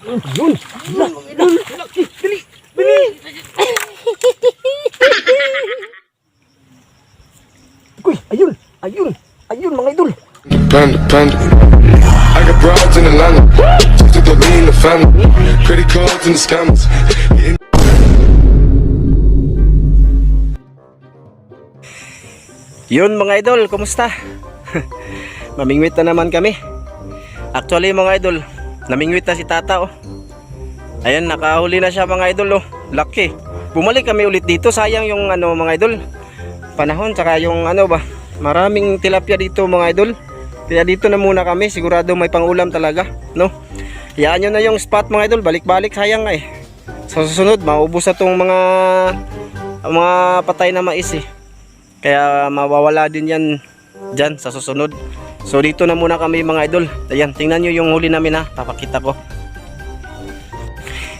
Yun! Yun! Bili! Bili! Uy! Ayun! Ayun! Ayun mga idol! Panda, panda. I got broads in Atlanta. Just took the lean, the family. Credit cards and the scammers. Yeah. Yun mga idol, kumusta? Mamingwit na naman kami. Actually mga idol, namingwit na si tata oh. Ayan, nakahuli na siya mga idol oh. Lucky. Bumalik kami ulit dito, sayang yung ano mga idol, panahon, tsaka yung ano ba, maraming tilapia dito mga idol. Kaya dito na muna kami, sigurado may pangulam talaga, no? Hayaan nyo na yung spot mga idol, balik-balik, sayang eh. Sa susunod, maubos na tong mga patay na mais eh. Kaya mawawala din yan dyan sa susunod. So dito na muna kami mga idol. Ayan, tingnan nyo yung huli namin ha, papakita ko.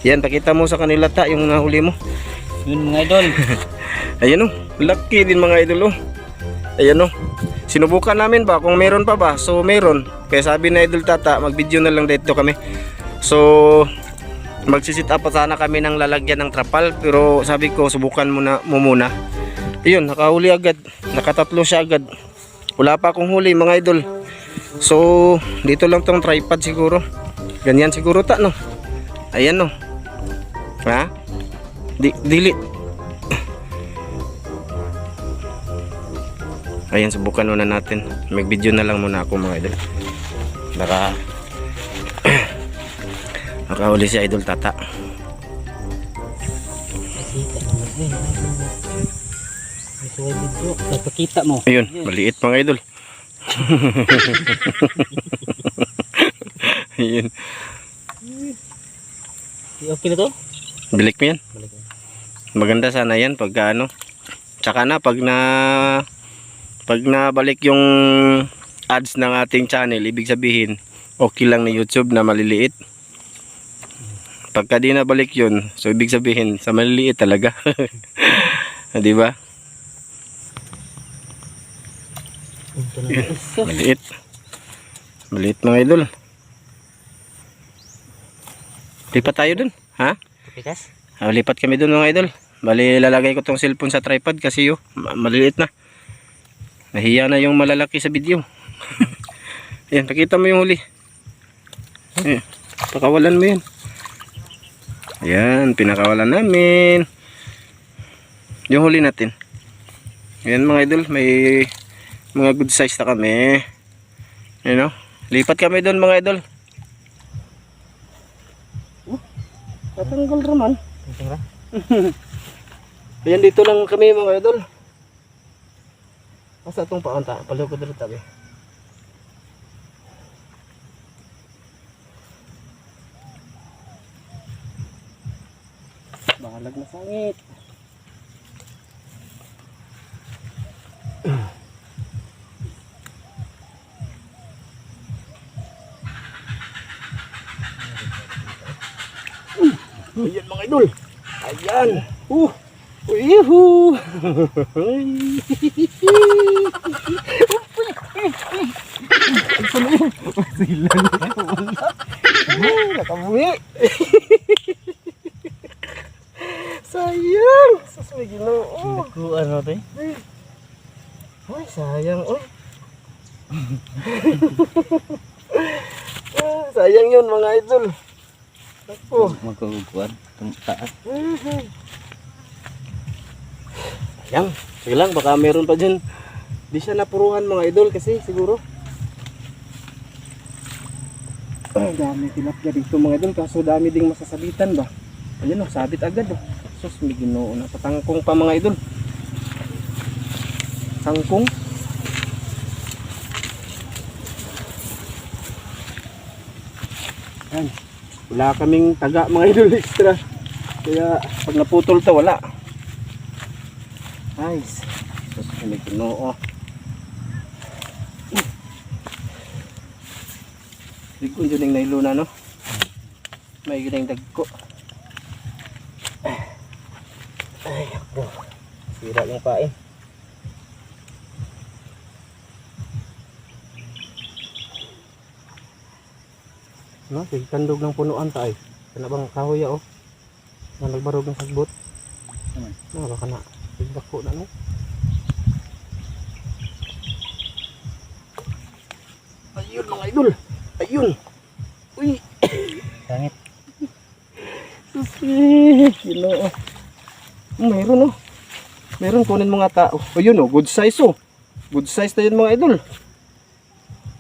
Yan, pakita mo sa kanila ta yung nahuli mo. Yun mga idol. Ayan o, lucky din mga idol o. Ayan o, sinubukan namin ba kung meron pa ba. So meron, kaya sabi na idol tata, mag video na lang dito kami. So magsisit up pa sana kami ng lalagyan ng trapal, pero sabi ko subukan mo muna. Ayun, nakahuli agad, nakatatlo siya agad. Wala pa akong huli mga idol. So dito lang tong tripod siguro. Ganyan siguro ta no. Ayan no. Ha? Dili. Ayan, subukan muna natin. Mag video na lang muna ako mga idol. Nakahuli si idol tata. Nagpakita mo. Ayun, maliit mga idol. Ayun. Okay na to? Bilik mo yan. Maganda sana yan pagka ano. Tsaka na pag nabalik yung ads ng ating channel, ibig sabihin okay lang ni YouTube na maliliit. Pagka di nabalik yun, so ibig sabihin sa maliliit talaga. Di ba? Maliit. Maliit mga idol. Lipat tayo dun, ha? Pikas? Lipat kami dun mga idol. Bali lalagay ko tong cellphone sa tripod kasi maliliit na. Nahiya na yung malalaki sa video. Ayan, pakita mo yung huli. Ayan, pakawalan mo yan. Ayan, pinakawalan namin yung huli natin. Ayan mga idol, may mga good size na kami. Ayan o, lipat kami dun mga idol. Tatanggal raman. Ayan, dito lang kami mga idol. Asa itong paunta? Palaw ko dito tabi. Bahalag na sangit. Ayan mga idol. Ayan. Uyuhu. Nakabuhi. Sayang. Sasay Ginoo. Naku, ano to eh? Ay, sayang. Oy. Sayang yun mga idol. Ako. Magkaguguan. Taas. Sayang. Sige lang, baka meron pa dyan. Di siya napuruhan mga idol kasi siguro. Ay, dami tilapia dito mga idol. Kaso dami ding masasabitan ba. Ayan o, sabit agad o. Sus, may Ginoo na. Patangkong pa mga idol. Tangkong. Ayan. Wala kaming taga mga idol extra. Kaya pag naputol to wala. Nice. Sus, may Ginoo. Dagko dyan yung nailuna no. May yun yung dagko. Ay, ako. Sira yung pain. No, kandog ng punuan tayo. Kana bang kahoy oh. Na nagbarog ng sagbot. Naman. Baka na. Tigdak ko na no. Ayun mga idol. Ayun. Uy. Sangit. Ginoo. Meron oh. Meron kunin mga tao. Ayun oh, good size oh. Good size na yun mga idol.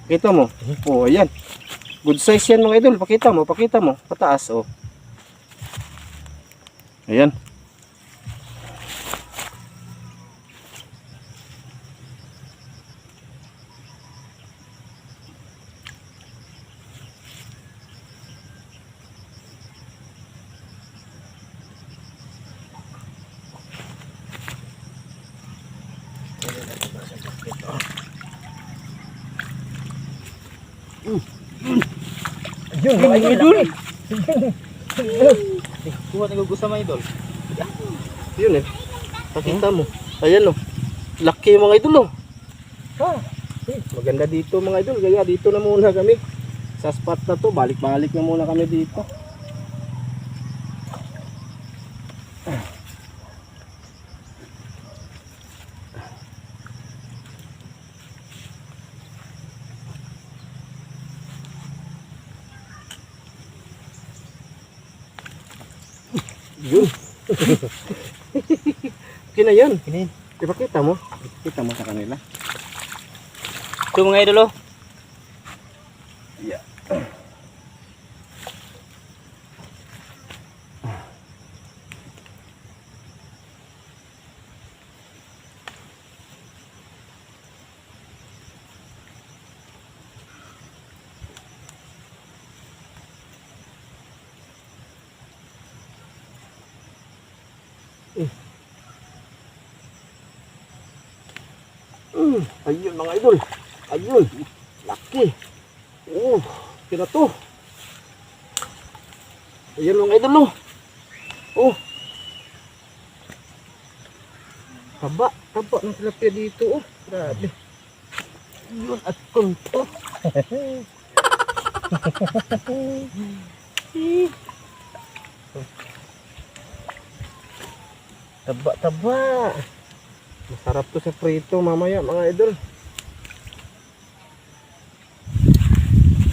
Pakita mo. Oh, ayan. Good size yan mga idol. Pakita mo, pakita mo. Pataas oh. Ayan. Ayun mga idol. Kuha na gusto mga idol. Yun eh. Pakita mo. Ayan oh. Laki mga idol oh. Maganda dito mga idol. Kaya dito na muna kami. Sa spot na to. Balik-balik na muna kami dito. Yun. Okay na yan. Kinin. Ipakita mo. Ipakita mo sa kanila. Ito mga idol oh. Yeah. Ayun mga idol. Ayun. Laki. Kira to. Ayun mga idol oh. Oh. Taba ng tilapia dito oh. Grabe. Ayun at kunto. Taba. Masarap to sa prito mamaya mga idol.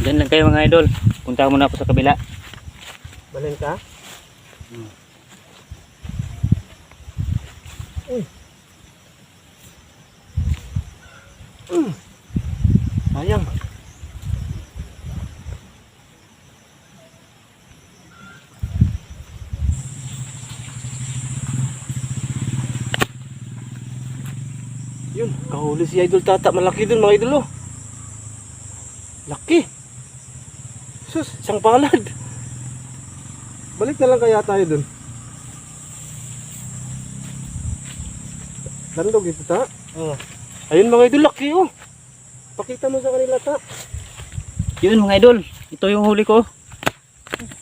Diyan lang kayo mga idol. Punta muna ako sa kabila. Balin ka? Sayang. Yun, kahuli si Idol Tata. Malaki dun mga idol oh. Laki. Sus, isang palad. Balik na lang kaya tayo dun. Landog ito ta. Oh. Ayun mga idol, laki oh. Pakita mo sa kanila ta. Yun mga idol. Ito yung huli ko.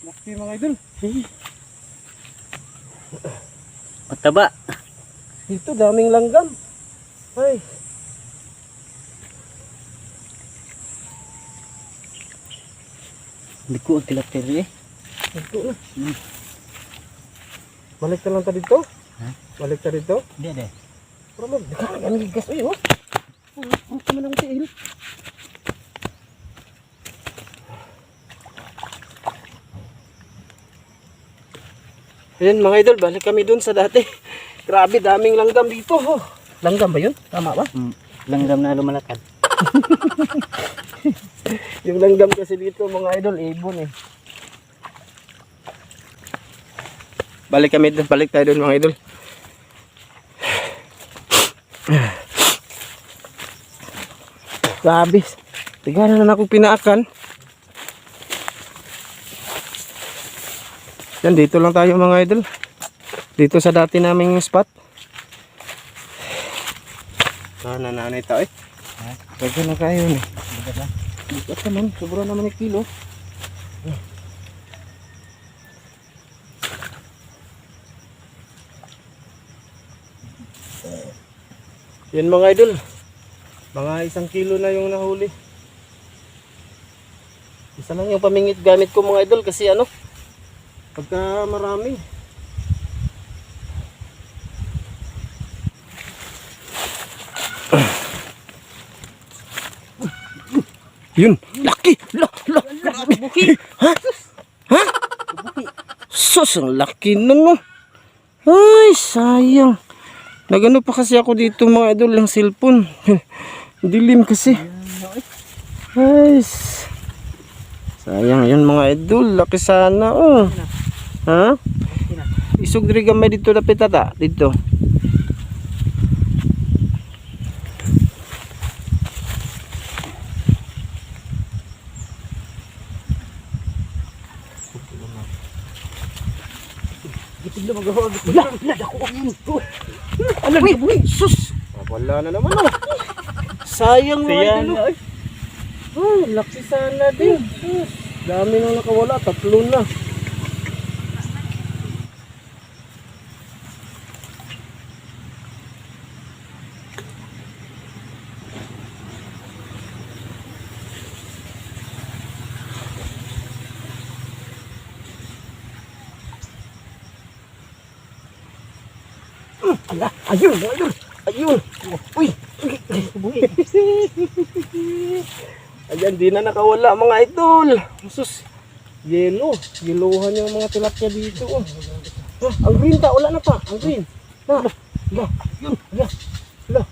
Laki mga idol. Mataba. Dito daming langgam. Ay. Hindi ko ang tilapia eh. Ito na. Balik ka lang ta dito? Ha? Balik ka dito? Hindi, hindi. Pero ang ligas ay oh. Ang kama ng tiil. Ayan mga idol, balik kami dun sa dati. Grabe, daming langgam dito. Oh. Langgam ba yun? Tama ba? Langgam na lumalakad. Yung langgam kasi dito mga idol, ibon eh. Balik kami dun, balik tayo dun mga idol. Grabe. Tignan na ako pinaakan. Yan, dito lang tayo mga idol. Dito sa dati naming spot. Nananay tao eh. Bagay na kayo eh. Bigat naman, sobra naman yung kilo. Yan mga idol. Mga 1 kilo na yung nahuli. Isa lang yung pamingit gamit ko mga idol kasi ano, Pagka marami. Yun, laki! Grabe! Ha? Ha? Sus, ang laki nun, no? Ay, sayang. Nagano pa kasi ako dito mga idol ng cellphone. Dilim kasi. Ay, sayang yun mga idol. Laki sana, oh. Ha? Isog diri gamay dito dapat tata. Dito. Ano ba? Sus! Wala na naman, oh. Sayang mga idol. Oh, laki sana din. Sus. Dami nang nakawala. 3 na. Ala, ayun, ayun, ayun. Uy, ayan, di na nakawala mga idol. Sus, yelo, yeluhan yung mga tilapia dito. Oh. Ah, ang green ta, wala na pa, ang green. La, yun, la.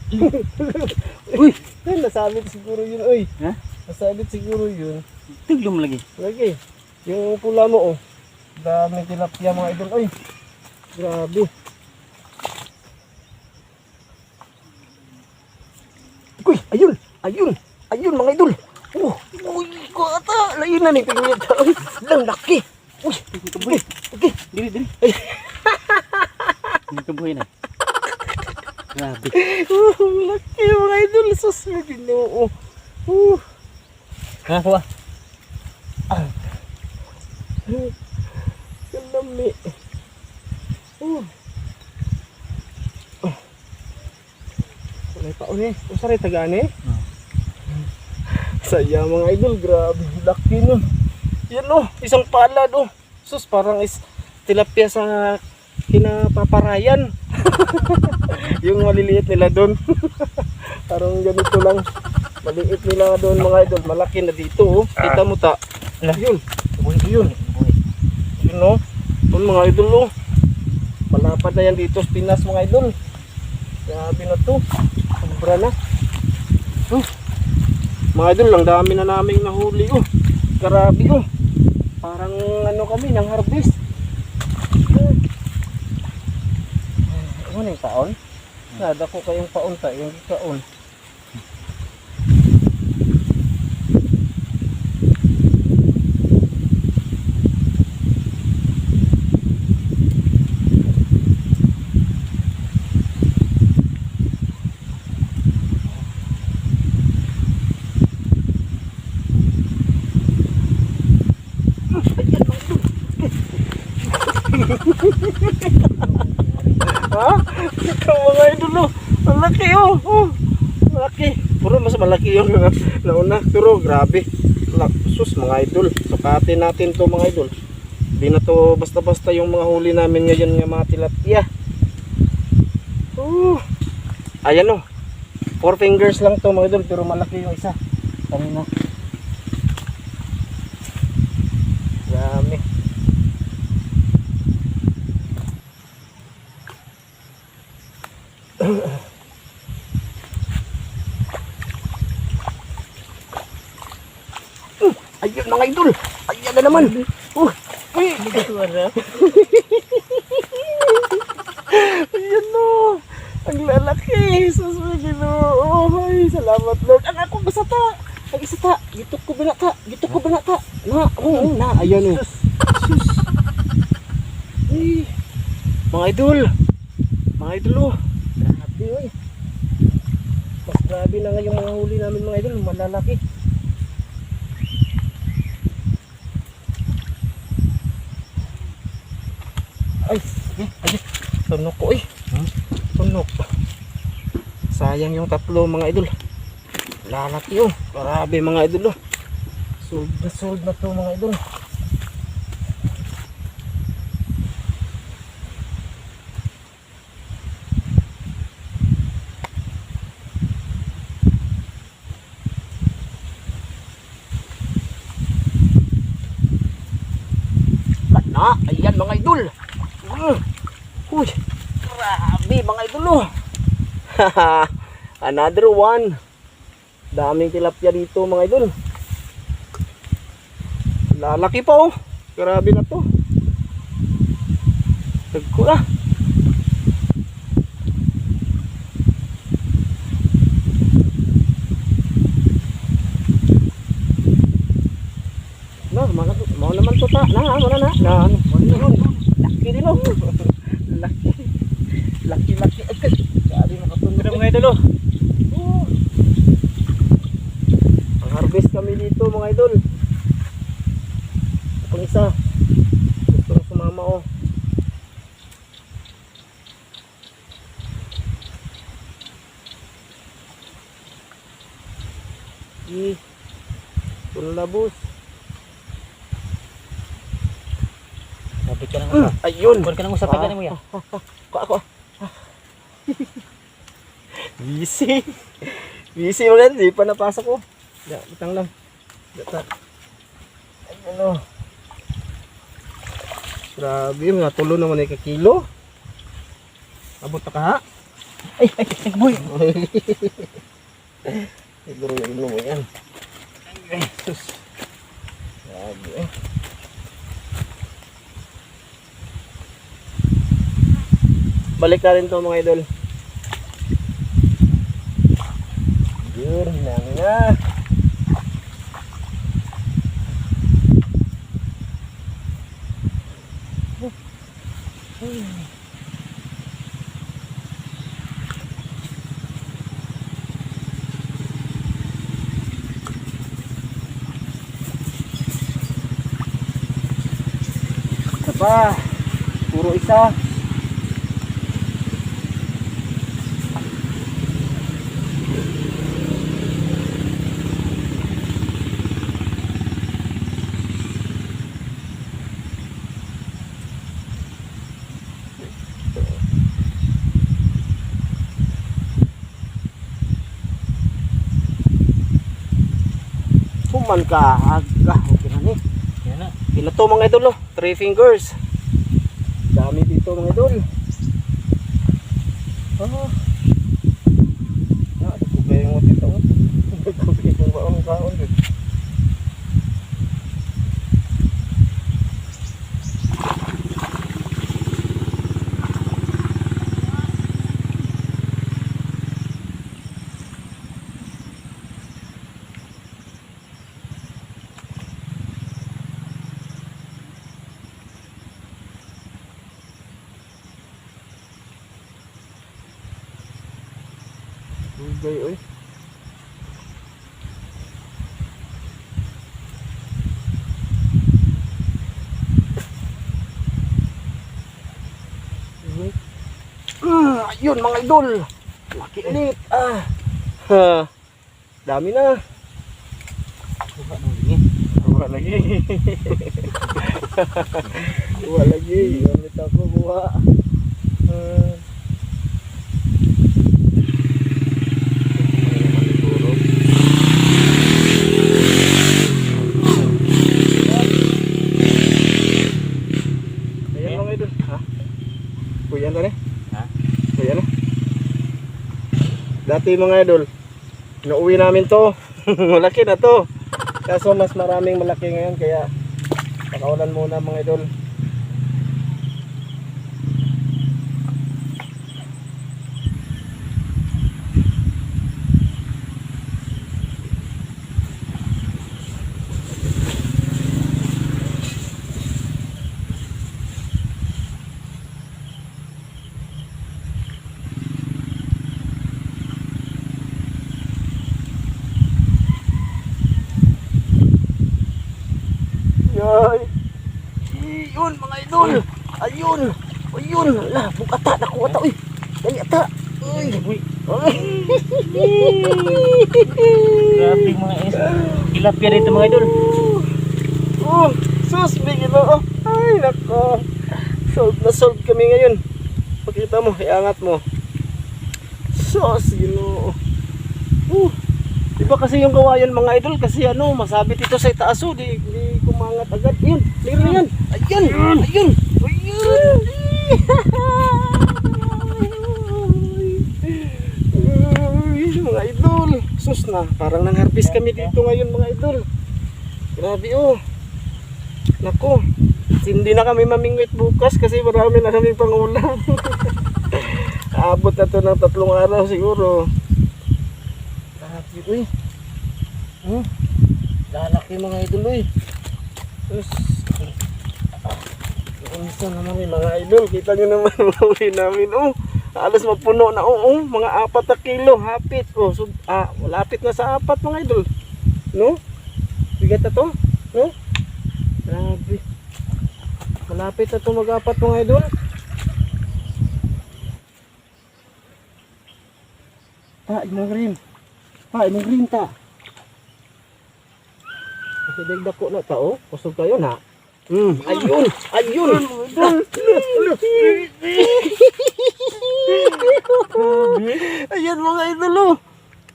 Uy, ay, nasabit siguro yun, uy. Ha? Nasabit siguro yun. Tiglom lagi. Lagi, yung pula mo, oh. Dami tilapia mga idol, uy. Grabe. Uy, ayun mga idol. Oh, uy, kata, lain na ni pingwit. Uy, lang laki. Uy, uy, okay. Dili. Hindi ka buhay na. Grabe. Laki mga idol, sus mo Ginoo. Ha, kuha. Kalami. Wala pa uli. Usaray tagaan eh. Saya mga idol, grabe. Laki nun. Yan oh, isang palad oh. Sus, parang tilapia sa kinapaparayan. Yung maliliit nila doon. Parang ganito lang. Maliit nila doon mga idol. Malaki na dito oh. Kita mo ta. Yun. Yun. Yun oh. Yun mga idol oh. Malapad na yan dito sa Pinas mga idol. Grabe na to. Sobra na. Mga idol, ang dami na naming nahuli oh. Grabe oh. Parang ano kami, nang harvest. Ano yung paon? Nada ko kayong paon ta, yung paon. Ha? Ikaw mga idol oh. Ang laki oh. Malaki. Puro mas malaki yung nauna. Pero grabe. Sus mga idol. Sukatin natin to mga idol. Hindi na to basta-basta yung mga huli namin ngayon ng mga tilapia. Ayan oh. 4 fingers lang to mga idol. Pero malaki yung isa. Kanina. Dami. Ayun mga idol. Ayan na naman. Uy. Ayan no. Ang lalaki. Sus mo Ginoo. Ay, salamat Lord. Ang ako basta ta. Ang isa ta. Gitok ko binata. Na. Ayan oh. Sus. Ay. Mga idol. Mga idol oh. Grabe oy. Mas grabe na nga yung mga huli namin mga idol. Malalaki. Ay, tunok ko eh. Tunok. Sayang yung 3 mga idol. Lalaki oh. Grabe mga idol oh. Sold na to mga idol. Na, ayan mga idol. Uy, grabe mga idol oh. Another one. Daming tilapia dito mga idol. Lalaki pa oh. Grabe na to. Tagko ah. No, mau naman to ta. Na, wala na. Na, yun. Laki din oh. Laki. Laki. Agad. Grabe nakatunog. Pero mga idol, Ang harvest kami dito mga idol. Itong isa. Gusto nang sumama oh. Tulabos. sabit ka ng usa. Ayun. Huwag ka ng usa, taga mo yan. Ako. Busy. Busy mga idol. Di pa napasok ko. Butang lang. Ayun oh. Grabe, mga tulo naman ay kakilo. Abot na ka ha? Ay, nagboy. Siguro yung mo yan. Ay, sus. Grabe eh. Balik na rin to mga idol. Yun, dami na. Isa pa. Puro isa. Kuman ka. Aga. Okay na ni. Yan na. Ila to mga idol oh. 3 fingers. Dami dito mga idol. Ah. Ah, ko ba yung dito? Ko ba ang kaon dito? Ugay oy. Ayun mga idol. Laki ulit. Ha. Dami na. Buka nang lingin. Buha lagi. Buha lagi. Gamit ako buha. Ayan mga idol. Ha? Kuya na rin. Ha? Kuya na. Dati mga idol, nauwi namin to. Malaki na to. Kaso mas maraming malaki ngayon kaya pakawalan muna mga idol. Ay. Yun mga idol. Ayun. Ayun. Ala, bukata nakuha ta. Uy. Dali ata. Uy. Uy, Ay. grabe mga tilapia dito mga idol. Oh, sus, bigyan mo. Ay, nako. Solve na solve kami ngayon. Pakita mo, iangat mo. Sus, Diba kasi yung gawayan mga idol kasi ano, masabit ito sa itaas di kumangat agad. Ayun, meron yan. Ayan, Parang nang-harvest kami dito ngayon mga idol. Grabe oh. Nako. Hindi na kami mamingwit bukas kasi marami na kami pangulam. Aabot na to ng 3 araw siguro. Grabe uy. Lalaki mga idol uy. Tapos isa naman mga idol. Kita nyo naman mahuli namin oh. Alas mapuno na mga 4 na kilo hapit. Oh, so, malapit na sa 4 mga idol. No? Bigat na to, no? Grabe. Malapit na to mag-4 mga idol. Imong green. Imong green ta. Kasi dagdako na ta oh. Kusog kayo na. Ayun. Ayan mga idol oh.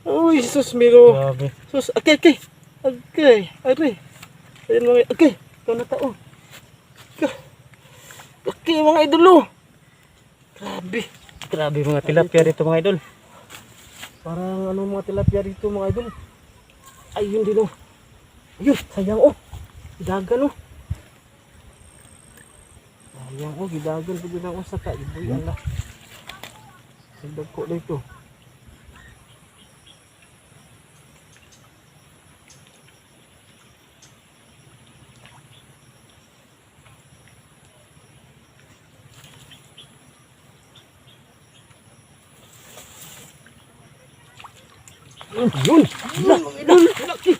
Uy, sus miro. Grabe. Sus, okay. Ayan mga, okay. Ito na tao. Okay mga idol oh. Grabe. Grabe mga tilapia dito mga idol. Parang ano mga tilapia dito mga idol. Ayun din oh. Ayun, sayang oh. Gidagan oh. Sayang oh, gidagan pa din ako sa kaiboy ala. Sindag ko dito. Yun! Laki!